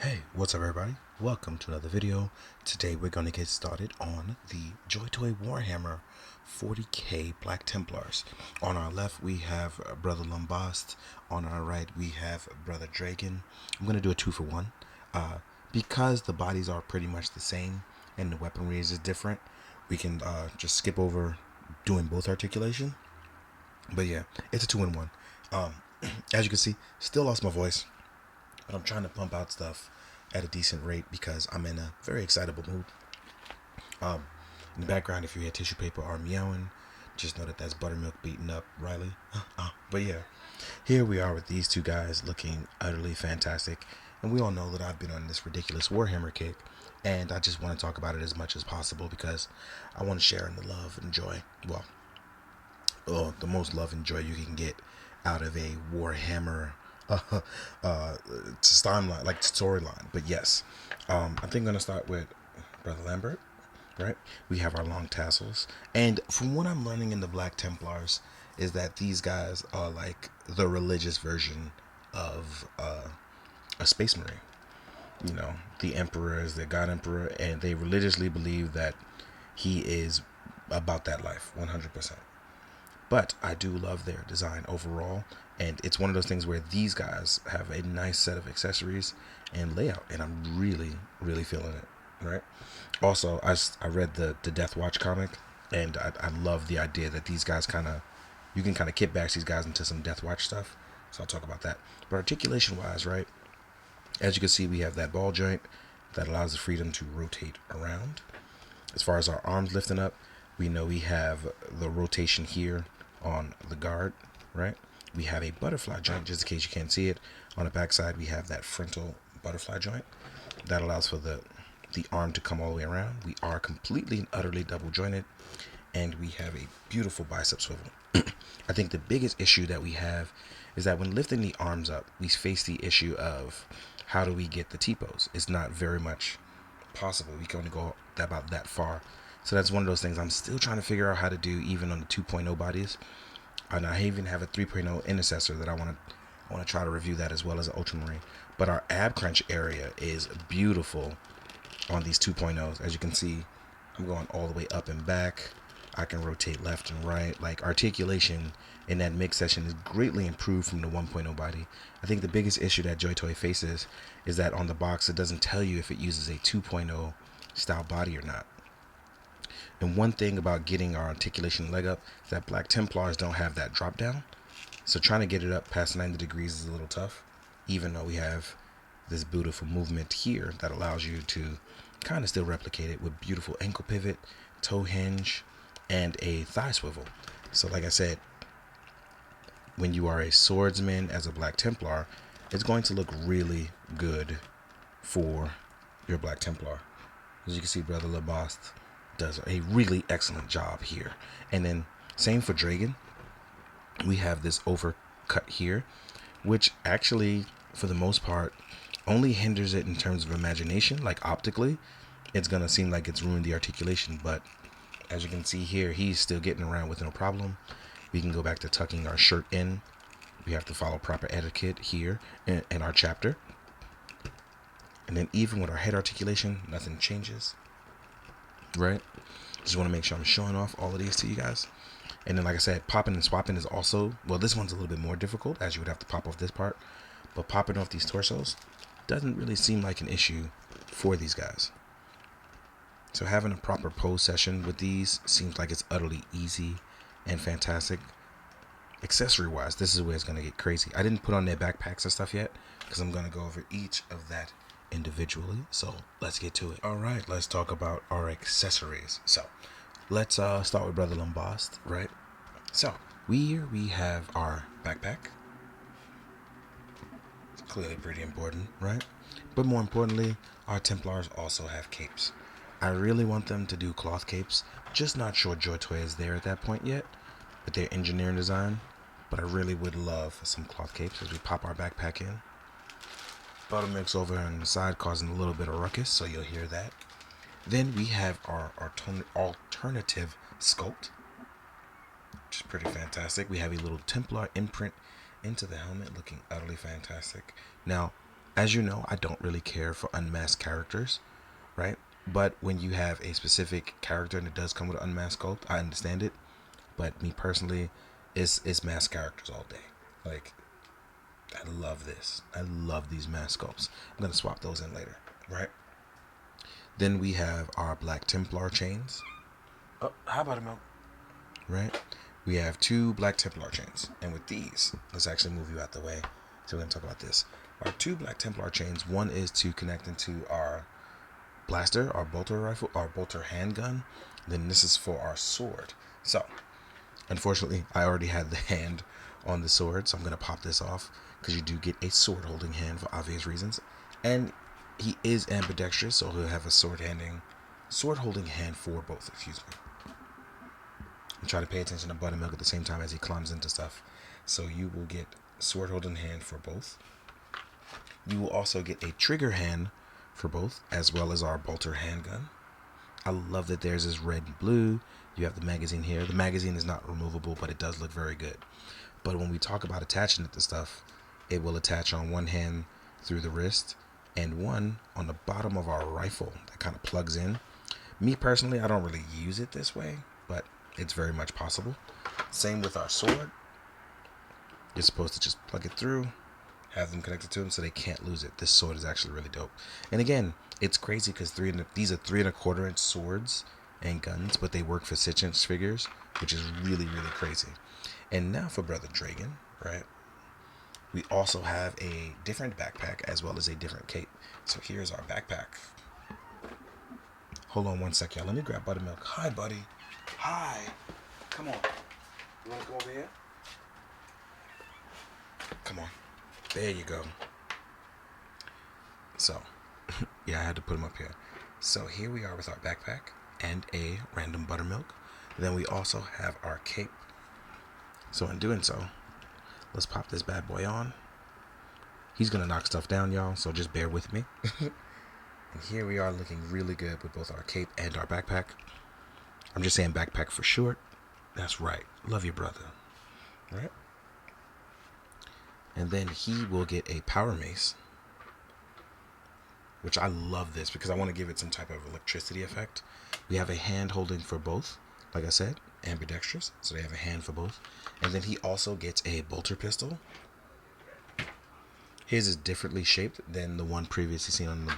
Hey, what's up everybody? Welcome to another video. Today we're going to get started on the Joytoy Warhammer 40k Black Templars. On our left we have Brother Lombast. On our right we have Brother Dragen. I'm going to do a 2-for-1. Because the bodies are pretty much the same and the weaponry is different, we can just skip over doing both articulation. But yeah, it's a 2-in-1. As you can see, still lost my voice, but I'm trying to pump out stuff at a decent rate because I'm in a very excitable mood. In the background, if you hear tissue paper or meowing, just know that that's buttermilk beating up Riley. But yeah, here we are with these two guys looking utterly fantastic. And we all know that I've been on this ridiculous Warhammer kick, and I just want to talk about it as much as possible because I want to share in the love and joy. Well, the most love and joy you can get out of a Warhammer timeline, like storyline. But yes, I think I'm gonna start with Brother Lambert. Right, we have our long tassels, and from what I'm learning in the Black Templars, is that these guys are like the religious version of a space marine. You know, the Emperor is the God Emperor, and they religiously believe that he is about that life, 100%. But I do love their design overall, and it's one of those things where these guys have a nice set of accessories and layout, and I'm really feeling it. Right. Also, I read the Death Watch comic, and I love the idea that these guys you can kind of kickback these guys into some Death Watch stuff. So I'll talk about that. But articulation wise, right? As you can see, we have that ball joint that allows the freedom to rotate around. As far as our arms lifting up, we know we have the rotation here on the guard, right? We have a butterfly joint, just in case you can't see it. On the back side, we have that frontal butterfly joint that allows for the arm to come all the way around. We are completely and utterly double jointed, and we have a beautiful bicep swivel. I think the biggest issue that we have is that when lifting the arms up, we face the issue of how do we get the T-pose. It's not very much possible. We can only go about that far. So that's one of those things I'm still trying to figure out how to do, even on the 2.0 bodies. And I even have a 3.0 intercessor that I want to try to review that, as well as an ultramarine. But our ab crunch area is beautiful on these 2.0s. As you can see, I'm going all the way up and back. I can rotate left and right. Like, articulation in that mix session is greatly improved from the 1.0 body. I think the biggest issue that Joytoy faces is that on the box it doesn't tell you if it uses a 2.0 style body or not. And one thing about getting our articulation leg up is that Black Templars don't have that drop down. So trying to get it up past 90 degrees is a little tough, even though we have this beautiful movement here that allows you to kind of still replicate it with beautiful ankle pivot, toe hinge, and a thigh swivel. So like I said, when you are a swordsman as a Black Templar, it's going to look really good for your Black Templar. As you can see, Brother Lombast does a really excellent job here. And then same for Dragen. We have this overcut here, which actually, for the most part, only hinders it in terms of imagination. Like, optically, it's going to seem like it's ruined the articulation, but as you can see here, he's still getting around with no problem. We can go back to tucking our shirt in. We have to follow proper etiquette here in our chapter. And then even with our head articulation, nothing changes, right? Just want to make sure I'm showing off all of these to you guys. And then, like I said, popping and swapping is also, well, this one's a little bit more difficult, as you would have to pop off this part. But popping off these torsos doesn't really seem like an issue for these guys. So having a proper pose session with these seems like it's utterly easy and fantastic. Accessory wise, this is where it's going to get crazy. I didn't put on their backpacks and stuff yet because I'm going to go over each of that individually. So let's get to it. All right, let's talk about our accessories. So let's start with Brother Lombast, right? So we have our backpack. It's clearly pretty important, right? But more importantly, our Templars also have capes. I really want them to do cloth capes. Just not sure Joytoy is there at that point yet with their engineering design. But I really would love some cloth capes as we pop our backpack in. Buttermilk's over on the side causing a little bit of ruckus, so you'll hear that. Then we have our alternative sculpt, which is pretty fantastic. We have a little Templar imprint into the helmet, looking utterly fantastic. Now, As you know, I don't really care for unmasked characters, right? But when you have a specific character and it does come with unmasked sculpt, I understand it. But me personally, it's masked characters all day. Like, I love this. I love these mask sculpts. I'm gonna swap those in later, right? Then we have our Black Templar chains. Oh, how about a milk? Right? We have two Black Templar chains, and with these, let's actually move you out the way. So we're gonna talk about this. Our two Black Templar chains. One is to connect into our blaster, our bolter rifle, our bolter handgun. Then this is for our sword. So, unfortunately, I already had the hand on the sword, so I'm gonna pop this off because you do get a sword holding hand for obvious reasons, and he is ambidextrous, so he'll have a sword holding hand for both. Excuse me. And try to pay attention to Buttermilk at the same time as he climbs into stuff. So you will get sword holding hand for both. You will also get a trigger hand for both, as well as our bolter handgun. I love that theirs is red and blue. You have the magazine here. The magazine is not removable, but it does look very good. But when we talk about attaching it to stuff, it will attach on one hand through the wrist and one on the bottom of our rifle that kind of plugs in. Me personally, I don't really use it this way, but it's very much possible. Same with our sword. You're supposed to just plug it through, have them connected to them so they can't lose it. This sword is actually really dope. And again, it's crazy because these are 3¼ inch swords and guns, but they work for 6-inch figures, which is really, really crazy. And now for Brother Dragen, right? We also have a different backpack as well as a different cape. So here's our backpack. Hold on one sec, y'all. Let me grab Buttermilk. Hi, buddy. Hi. Come on. You want to come over here? Come on. There you go. So, yeah, I had to put him up here. So here we are with our backpack and a random Buttermilk. Then we also have our cape. So in doing so, let's pop this bad boy on. He's going to knock stuff down, y'all, so just bear with me. And here we are looking really good with both our cape and our backpack. I'm just saying backpack for short. That's right. Love your brother. Right? And then he will get a power mace, which I love this because I want to give it some type of electricity effect. We have a hand holding for both. Like I said, ambidextrous, so they have a hand for both. And then he also gets a bolter pistol. His is differently shaped than the one previously seen on the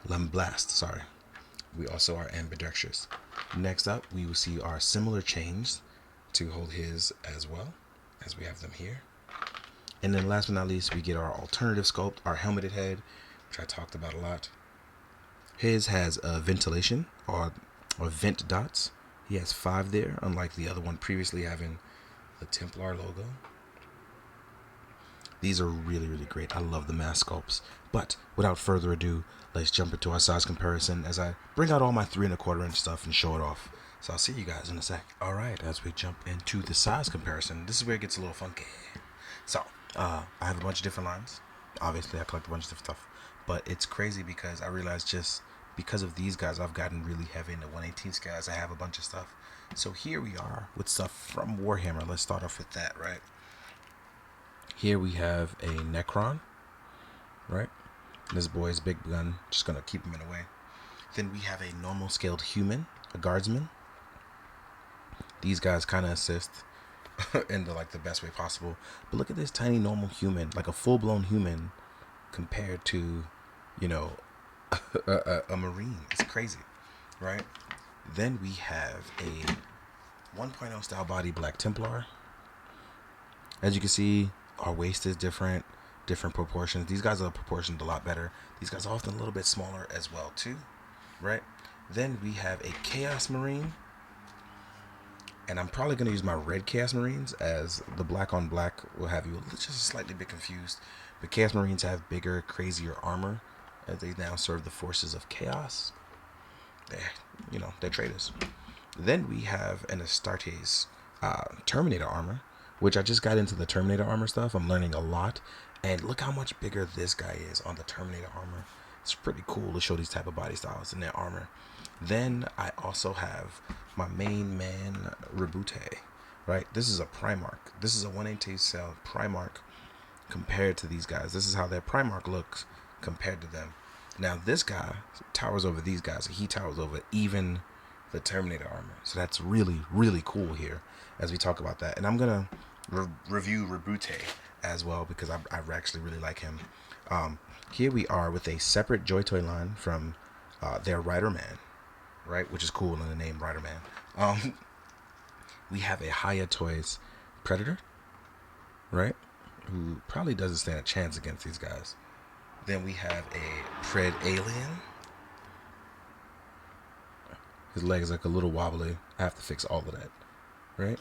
Lombast, sorry. We also are ambidextrous. Next up, we will see our similar chains to hold his as well, as we have them here. And then last but not least, we get our alternative sculpt, our helmeted head, which I talked about a lot. His has a ventilation or vent dots. He has 5 there, unlike the other one previously having the Templar logo. These are really, really great. I love the mask sculpts. But without further ado, let's jump into our size comparison as I bring out all my 3¼ inch stuff and show it off. So I'll see you guys in a sec. All right, as we jump into the size comparison, this is where it gets a little funky. So I have a bunch of different lines. Obviously, I collect a bunch of different stuff. But it's crazy because I realized just because of these guys, I've gotten really heavy into 1/18 scales. I have a bunch of stuff. So here we are with stuff from Warhammer. Let's start off with that, right? Here we have a Necron, right? This boy's big gun, just gonna keep him in the way. Then we have a normal scaled human, a guardsman. These guys kind of assist in the best way possible. But look at this tiny normal human, like a full-blown human, compared to, a Marine. It's crazy, right? Then we have a 1.0 style body Black Templar. As you can see, our waist is different proportions. These guys are proportioned a lot better. These guys are often a little bit smaller as well too, right? Then we have a Chaos Marine, and I'm probably going to use my red Chaos Marines, as the black on black will have you just slightly bit confused. But Chaos Marines have bigger, crazier armor, as they now serve the forces of chaos. They're traitors. Then we have an Astartes Terminator armor, which I just got into the Terminator armor stuff. I'm learning a lot. And look how much bigger this guy is on the Terminator armor. It's pretty cool to show these type of body styles in their armor. Then I also have my main man, Rebute, right? This is a Primarch. This is a 1/18 cell Primarch compared to these guys. This is how their Primarch looks compared to them. Now this guy towers over these guys. He towers over even the Terminator armor. So that's really, really cool here as we talk about that. And I'm going to review Rebute as well because I actually really like him. Here we are with a separate Joytoy line from their Rider Man, right? Which is cool in the name Rider Man. We have a Haya Toys Predator, right? Who probably doesn't stand a chance against these guys. Then we have a Pred Alien. His legs like a little wobbly. I have to fix all of that, right?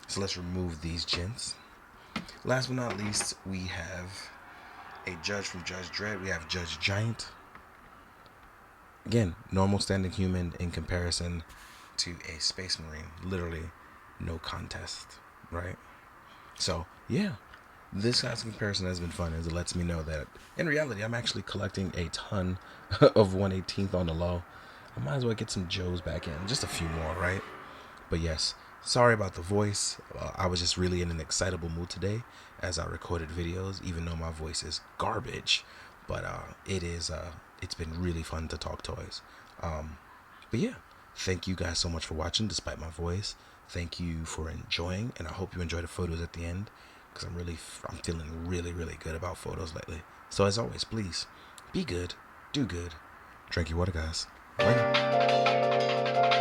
So let's remove these gents. Last but not least, we have a Judge from Judge Dredd. We have Judge Giant. Again, normal standing human in comparison to a Space Marine. Literally no contest, right? So, yeah. This guy's comparison has been fun as it lets me know that in reality, I'm actually collecting a ton of 1/18th on the low. I might as well get some Joes back in. Just a few more, right? But yes, sorry about the voice. I was just really in an excitable mood today as I recorded videos, even though my voice is garbage. But it's been really fun to talk toys. But yeah, thank you guys so much for watching despite my voice. Thank you for enjoying, and I hope you enjoy the photos at the end because I'm feeling really, really good about photos lately. So as always, please be good, do good, drink your water, guys. Later.